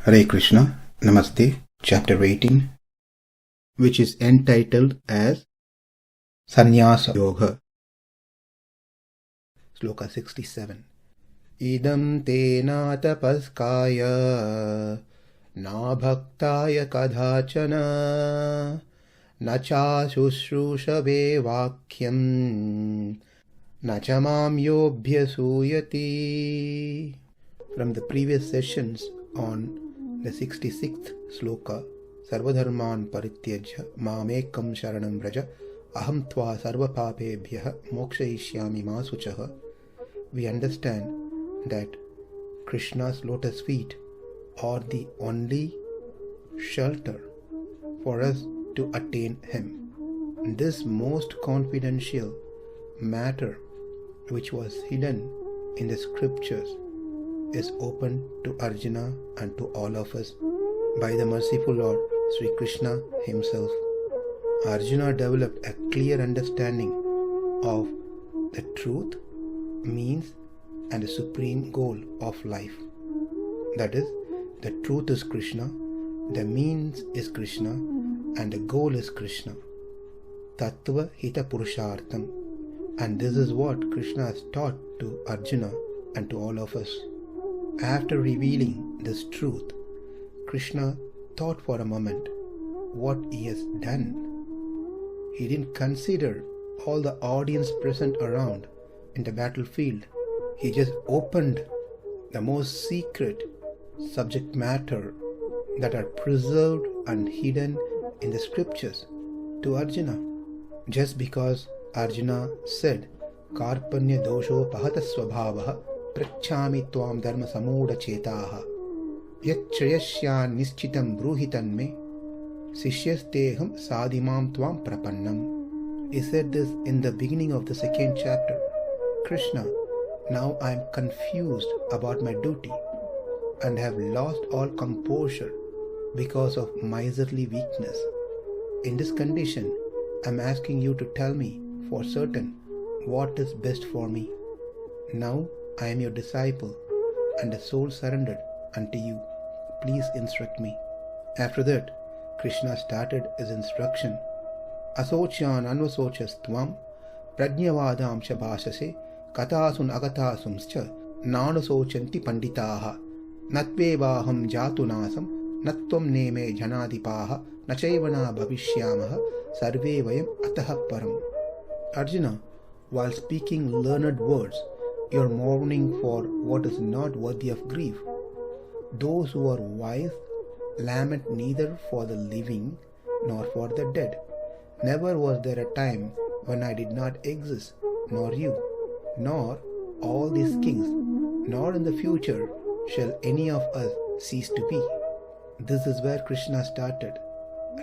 Hare Krishna, Namaste, Chapter 18, which is entitled as Sannyasa Yoga. Sloka 67. Idaṁ te nātapaskāya, nābhaktāya kadācana, cāśuśrūṣave vācyaṁ, ca māṁ yo bhyasūyati. From the previous sessions on the 66th sloka, sarvadharman parityajya māmekam sharanam vraja aham tva sarva papebhyah mokshayishyami ma suchaha, we understand that Krishna's lotus feet are the only shelter for us to attain him. This most confidential matter, which was hidden in the scriptures, is open to Arjuna and to all of us by the merciful Lord Sri Krishna himself. Arjuna developed a clear understanding of the truth, means and the supreme goal of life. That is, the truth is Krishna, the means is Krishna, and the goal is Krishna. Tattva hita purushartham. And this is what Krishna has taught to Arjuna and to all of us. After revealing this truth, Krishna thought for a moment what he has done. He didn't consider all the audience present around in the battlefield. He just opened the most secret subject matter that are preserved and hidden in the scriptures to Arjuna. Just because Arjuna said, Karpanya dosho pahata svabhavaha prachami tvam dharma samooda chetaha yachrayasya nischitam bruhitan me sishyasteham sadimam tvam prapannam. He said this in the beginning of the second chapter. Krishna, now I am confused about my duty and have lost all composure because of miserly weakness. In this condition, I am asking you to tell me for certain what is best for me. Now I am your disciple and a soul surrendered unto you. Please instruct me. After that, Krishna started his instruction. Asocyan anvasochas tvam prajñavādāṁ ca bhāsase katāsun agatāsumscha nānusochanti panditaha natvevāham jātunāsam natvam neme janādipāha nachayvana bhavishyāmaha sarve vayam ataha param. Arjuna, while speaking learned words, you are mourning for what is not worthy of grief. Those who are wise lament neither for the living nor for the dead. Never was there a time when I did not exist, nor you, nor all these kings, nor in the future shall any of us cease to be. This is where Krishna started,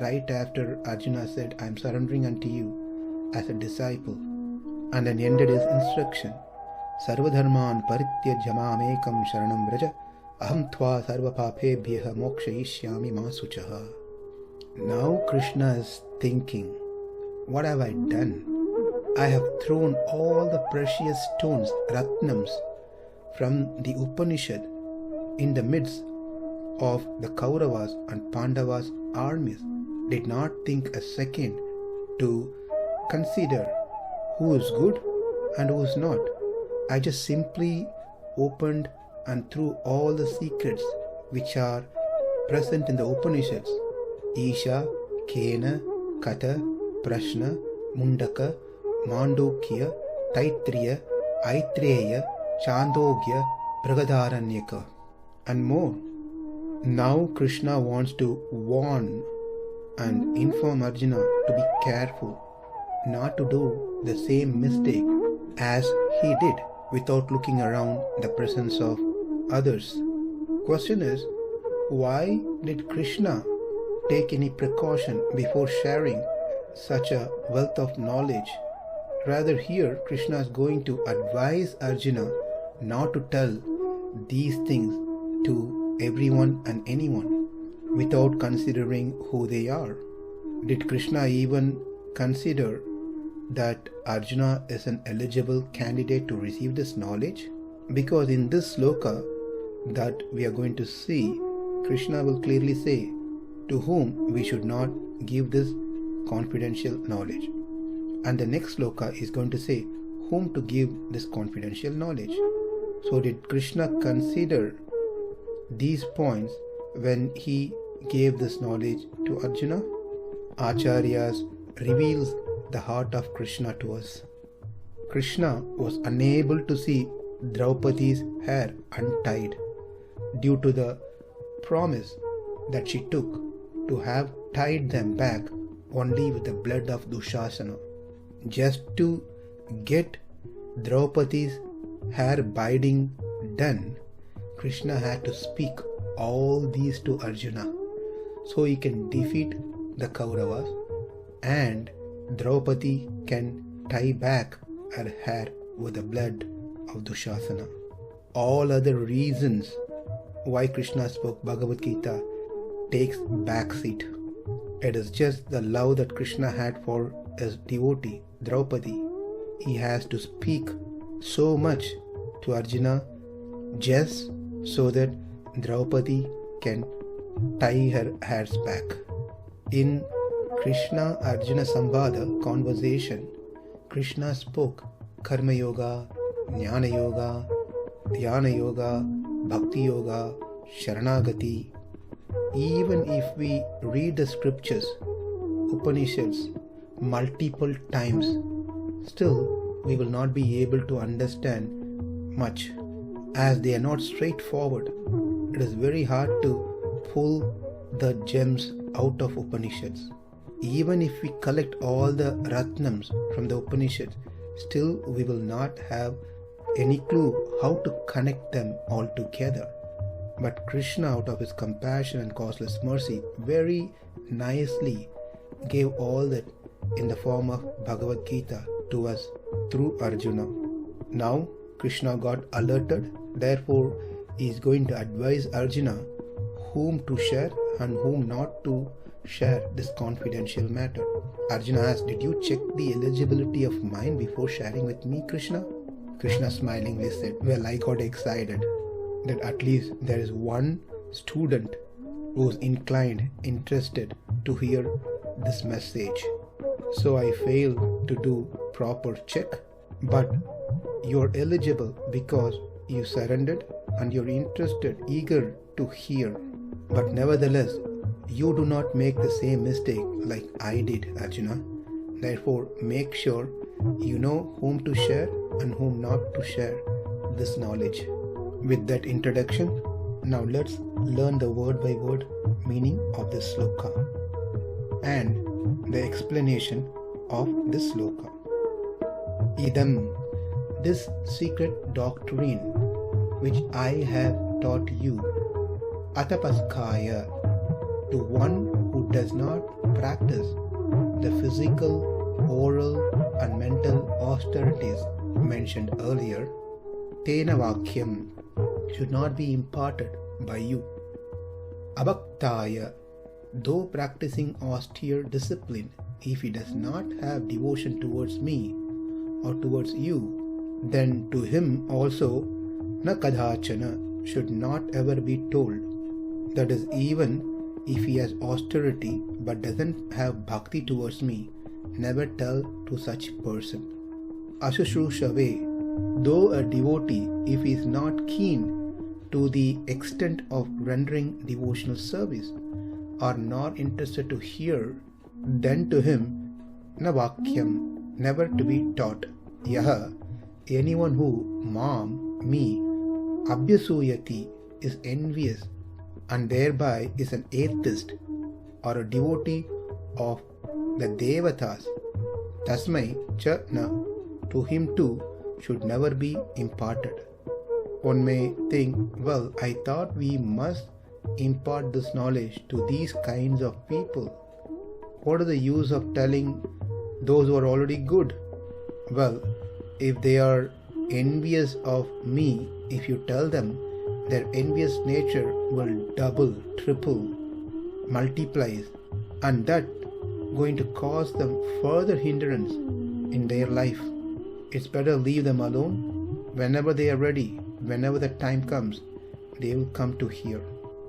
right after Arjuna said, I am surrendering unto you as a disciple, and then ended his instruction. Sarvadharman parityajya māmekam sharanam vraja aham tva sarva papebhyah mokshayishyami ma suchaha. Now Krishna is thinking, what have I done? I have thrown all the precious stones, ratnams, from the Upanishad in the midst of the Kauravas and Pandavas armies. Did not think a second to consider who is good and who is not. I just simply opened and threw all the secrets which are present in the Upanishads. Isha, Kena, Kata, Prashna, Mundaka, Mandukya, Taitriya, Aitreya, Chandogya, Brihadaranyaka, and more. Now Krishna wants to warn and inform Arjuna to be careful not to do the same mistake as he did without looking around the presence of others. Question is, why did Krishna take any precaution before sharing such a wealth of knowledge? Rather, here Krishna is going to advise Arjuna not to tell these things to everyone and anyone without considering who they are. Did Krishna even consider that Arjuna is an eligible candidate to receive this knowledge? Because in this sloka that we are going to see, Krishna will clearly say to whom we should not give this confidential knowledge. And the next sloka is going to say whom to give this confidential knowledge. So did Krishna consider these points when he gave this knowledge to Arjuna? Acharyas reveals the heart of Krishna to us. Krishna was unable to see Draupadi's hair untied due to the promise that she took to have tied them back only with the blood of Dushasana. Just to get Draupadi's hair binding done, Krishna had to speak all these to Arjuna so he can defeat the Kauravas and Draupadi can tie back her hair with the blood of Dushasana. All other reasons why Krishna spoke Bhagavad Gita takes backseat. It is just the love that Krishna had for his devotee Draupadi. He has to speak so much to Arjuna just so that Draupadi can tie her hairs back. In Krishna Arjuna Samvada conversation, Krishna spoke Karma Yoga, Jnana Yoga, Dhyana Yoga, Bhakti Yoga, Sharanagati. Even if we read the scriptures, Upanishads, multiple times, still we will not be able to understand much, as they are not straightforward. It is very hard to pull the gems out of Upanishads. Even if we collect all the Ratnams from the Upanishads, still we will not have any clue how to connect them all together. But Krishna, out of his compassion and causeless mercy, very nicely gave all that in the form of Bhagavad Gita to us through Arjuna. Now Krishna got alerted, therefore he is going to advise Arjuna whom to share and whom not to share this confidential matter. Arjuna asked, "Did you check the eligibility of mine before sharing with me, Krishna?" Krishna smilingly said, "Well, I got excited that at least there is one student who is inclined, interested to hear this message. So I failed to do proper check, but you're eligible because you surrendered and you're interested, eager to hear. But nevertheless, you do not make the same mistake like I did, Arjuna. Therefore, make sure you know whom to share and whom not to share this knowledge." With that introduction, now let's learn the word by word meaning of this sloka and the explanation of this sloka. Idaṁ, this secret doctrine which I have taught you, nātapaskāya, to one who does not practice the physical, oral and mental austerities mentioned earlier, tena vācyaṁ, should not be imparted by you. Nābhaktāya, though practicing austere discipline, if he does not have devotion towards me or towards you, then to him also na kadācana should not ever be told. That is, even if he has austerity but doesn't have bhakti towards me, never tell to such person. cāśuśrūṣave, though a devotee, if he is not keen to the extent of rendering devotional service or not interested to hear, then to him na vācyaṁ, never to be taught. Yaha, anyone who me, bhyasūyati, is envious and thereby is an atheist or a devotee of the devatas, tasmai cha na, to him too should never be imparted. One may think, well, I thought we must impart this knowledge to these kinds of people. What is the use of telling those who are already good? Well, if they are envious of me, if you tell them, their envious nature will double, triple, multiplies, and that going to cause them further hindrance in their life. It's better leave them alone. Whenever they are ready, whenever the time comes, they will come to hear.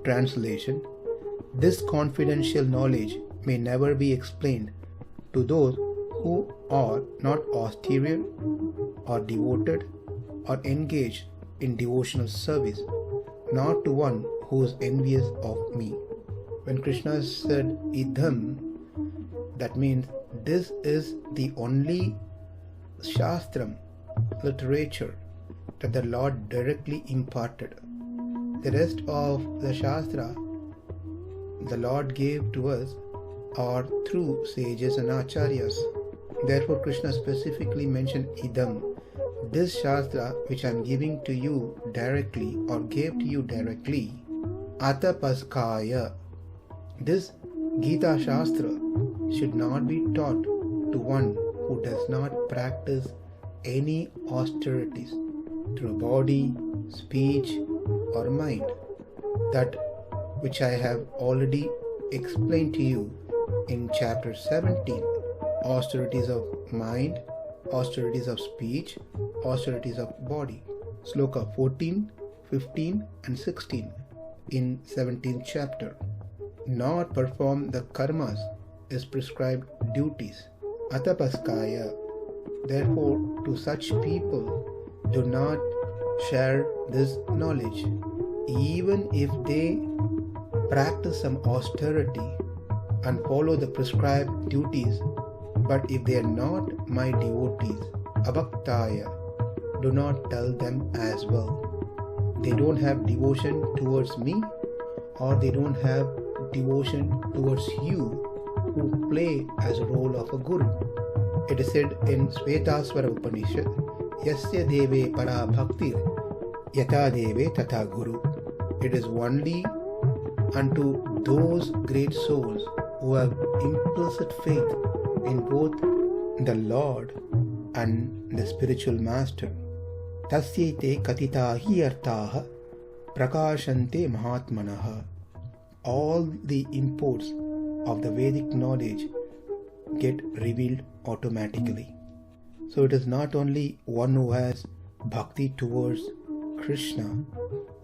Translation: this confidential knowledge may never be explained to those who are not austere or devoted or engaged in devotional service, not to one who is envious of me. When Krishna said idaṁ, that means this is the only shastram, literature, that the Lord directly imparted. The rest of the shastra the Lord gave to us are through sages and acharyas. Therefore Krishna specifically mentioned idaṁ, this shastra which I am giving to you directly or gave to you directly. Nātapaskāya, this Gita Shastra should not be taught to one who does not practice any austerities through body, speech or mind. That which I have already explained to you in chapter 17, austerities of mind, austerities of speech, austerities of body. Sloka 14, 15 and 16 in 17th chapter. Not perform the karmas is prescribed duties. Nātapaskāya. Therefore, to such people, do not share this knowledge. Even if they practice some austerity and follow the prescribed duties, but if they are not my devotees, nābhaktāya, do not tell them as well. They don't have devotion towards me, or they don't have devotion towards you who play as a role of a guru. It is said in Svetasvara Upanishad, Yasya deve para bhaktir, yata deve tata guru. It is only unto those great souls who have implicit faith in both the Lord and the spiritual master. Tasyaite katitahi artaha prakashante mahatmanaha. All the imports of the Vedic knowledge get revealed automatically. So it is not only one who has bhakti towards Krishna,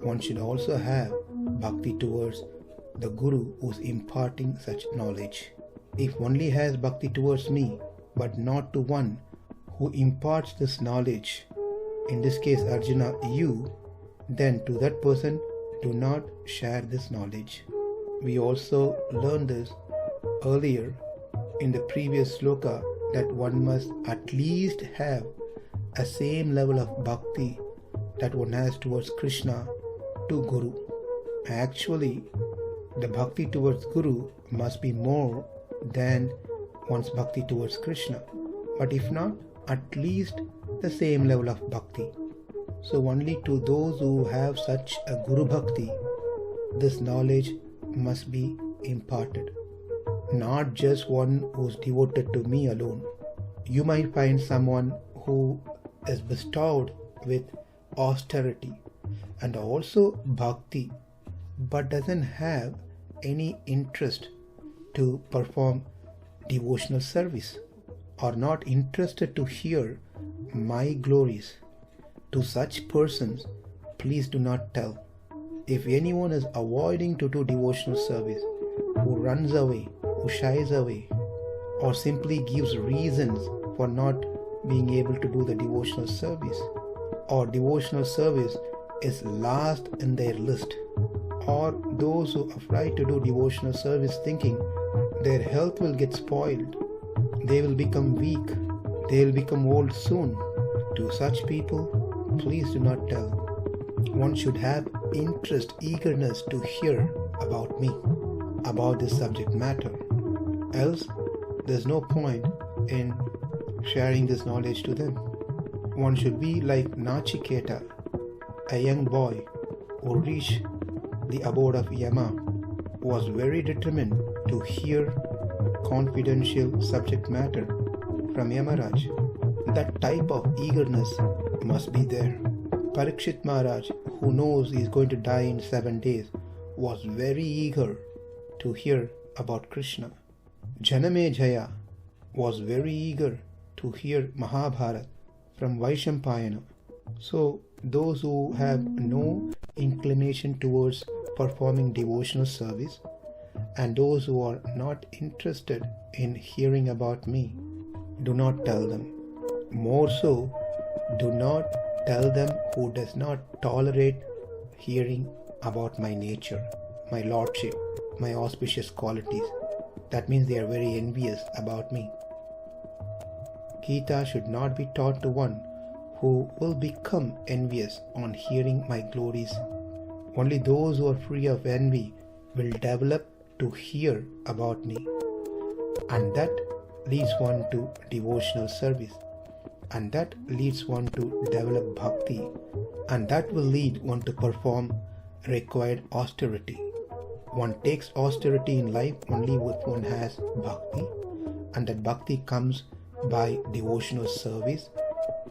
one should also have bhakti towards the Guru who is imparting such knowledge. If only has bhakti towards me, but not to one who imparts this knowledge, in this case Arjuna, you, then to that person do not share this knowledge. We also learned this earlier in the previous sloka, that one must at least have a same level of bhakti that one has towards Krishna to Guru. Actually, the bhakti towards Guru must be more than one's bhakti towards Krishna. But if not, at least the same level of bhakti. So only to those who have such a Guru bhakti, this knowledge must be imparted. Not just one who is devoted to me alone. You might find someone who is bestowed with austerity and also bhakti, but doesn't have any interest to perform devotional service, or not interested to hear my glories. To such persons, please do not tell. If anyone is avoiding to do devotional service, who runs away, who shies away, or simply gives reasons for not being able to do the devotional service, or devotional service is last in their list, or those who are afraid to do devotional service thinking their health will get spoiled, they will become weak, they will become old soon. To such people, please do not tell. One should have interest, eagerness to hear about me, about this subject matter. Else, there's no point in sharing this knowledge to them. One should be like Nachiketa, a young boy who reached the abode of Yama, who was very determined to hear confidential subject matter from Yamaraj. That type of eagerness must be there. Parikshit Maharaj, who knows he is going to die in 7 days, was very eager to hear about Krishna. Janamejaya was very eager to hear Mahabharata from Vaishampayana. So those who have no inclination towards performing devotional service, and those who are not interested in hearing about me, do not tell them. More so, do not tell them who does not tolerate hearing about my nature, my lordship, my auspicious qualities. That means they are very envious about me. Gita should not be taught to one who will become envious on hearing my glories. Only those who are free of envy will develop to hear about me, and that leads one to devotional service, and that leads one to develop bhakti, and that will lead one to perform required austerity. One takes austerity in life only if one has bhakti, and that bhakti comes by devotional service,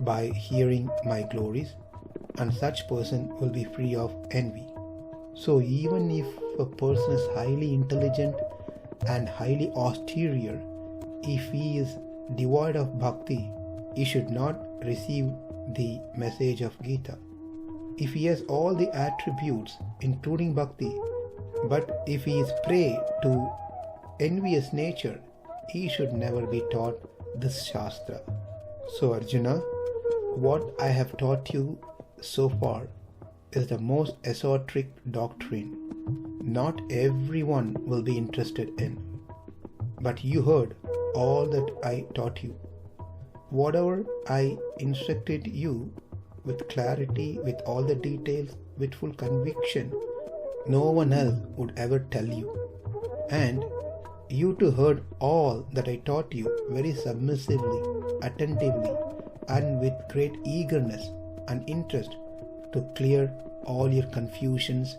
by hearing my glories, and such person will be free of envy. So even if a person is highly intelligent and highly austere, if he is devoid of bhakti, he should not receive the message of Gita. If he has all the attributes including bhakti, but if he is prey to envious nature, he should never be taught this Shastra. So Arjuna, what I have taught you so far is the most esoteric doctrine. Not everyone will be interested in. But you heard all that I taught you. Whatever I instructed you with clarity, with all the details, with full conviction, no one else would ever tell you. And you too heard all that I taught you very submissively, attentively, and with great eagerness and interest to clear all your confusions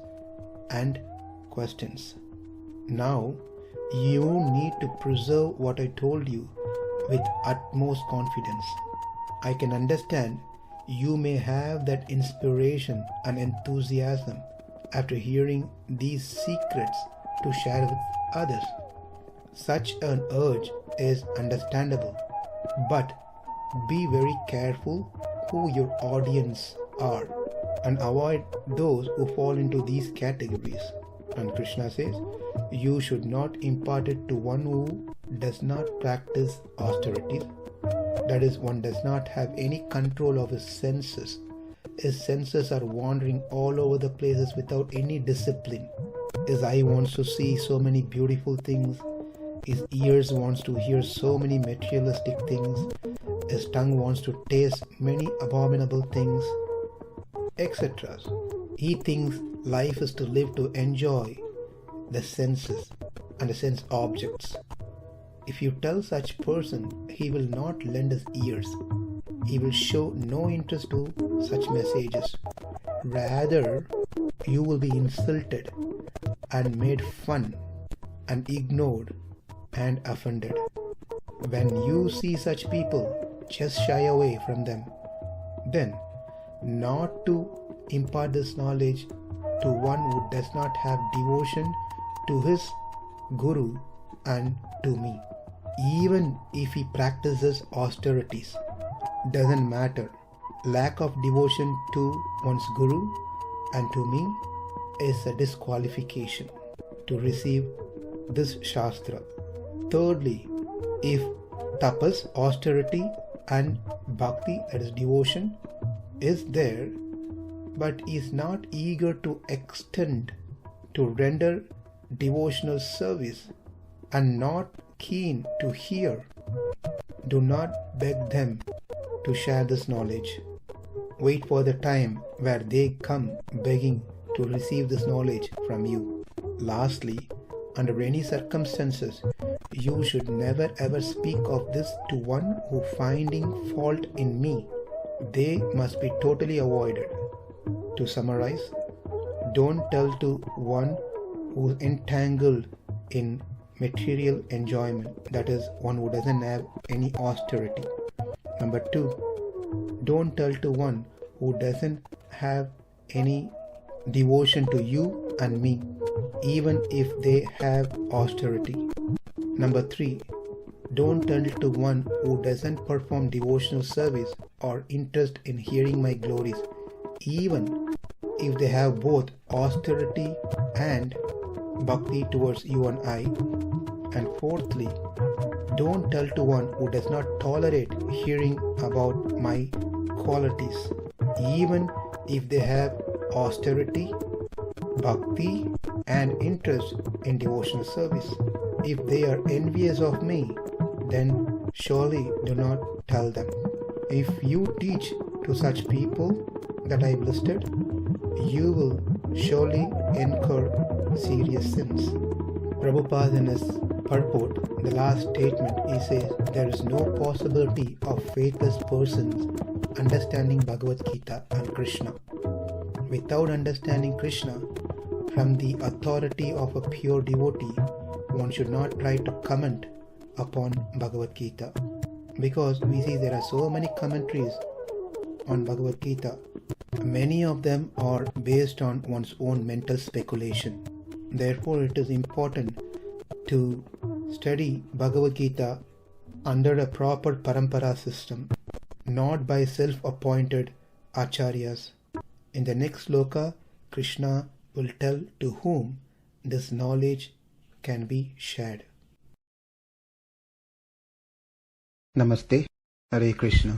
and questions. Now, you need to preserve what I told you with utmost confidence. I can understand you may have that inspiration and enthusiasm after hearing these secrets to share with others. Such an urge is understandable, but be very careful who your audience are and avoid those who fall into these categories. And Krishna says, you should not impart it to one who does not practice austerities. That is, one does not have any control of his senses. His senses are wandering all over the places without any discipline. His eye wants to see so many beautiful things. His ears wants to hear so many materialistic things. His tongue wants to taste many abominable things, etc. He thinks life is to live to enjoy the senses and the sense objects. If you tell such person, he will not lend his ears. He will show no interest to such messages. Rather, you will be insulted and made fun and ignored and offended. When you see such people, just shy away from them. Then, not to impart this knowledge to one who does not have devotion to his Guru and to me. Even if he practices austerities, doesn't matter. Lack of devotion to one's Guru and to me is a disqualification to receive this Shastra. Thirdly, if tapas, austerity, and bhakti, that is devotion, is there, but is not eager to extend to render devotional service and not keen to hear, do not beg them to share this knowledge. Wait for the time where they come begging to receive this knowledge from you. Lastly, under any circumstances, you should never ever speak of this to one who finding fault in me. They must be totally avoided. To summarize, don't tell to one who is entangled in material enjoyment, that is, one who doesn't have any austerity. Number 2, don't tell to one who doesn't have any devotion to you and me, even if they have austerity. Number 3, don't tell to one who doesn't perform devotional service or interest in hearing my glories, even if they have both austerity and bhakti towards you and I. And fourthly, don't tell to one who does not tolerate hearing about my qualities, even if they have austerity, bhakti, and interest in devotional service. If they are envious of me, then surely do not tell them. If you teach to such people that I have listed, you will surely incur serious sins. Prabhupada in his purport, the last statement, he says, there is no possibility of faithless persons understanding Bhagavad Gita and Krishna. Without understanding Krishna from the authority of a pure devotee, one should not try to comment upon Bhagavad Gita. Because we see there are so many commentaries on Bhagavad Gita. Many of them are based on one's own mental speculation. Therefore, it is important to study Bhagavad Gita under a proper parampara system, not by self-appointed acharyas. In the next sloka, Krishna will tell to whom this knowledge can be shared. Namaste. Hare Krishna.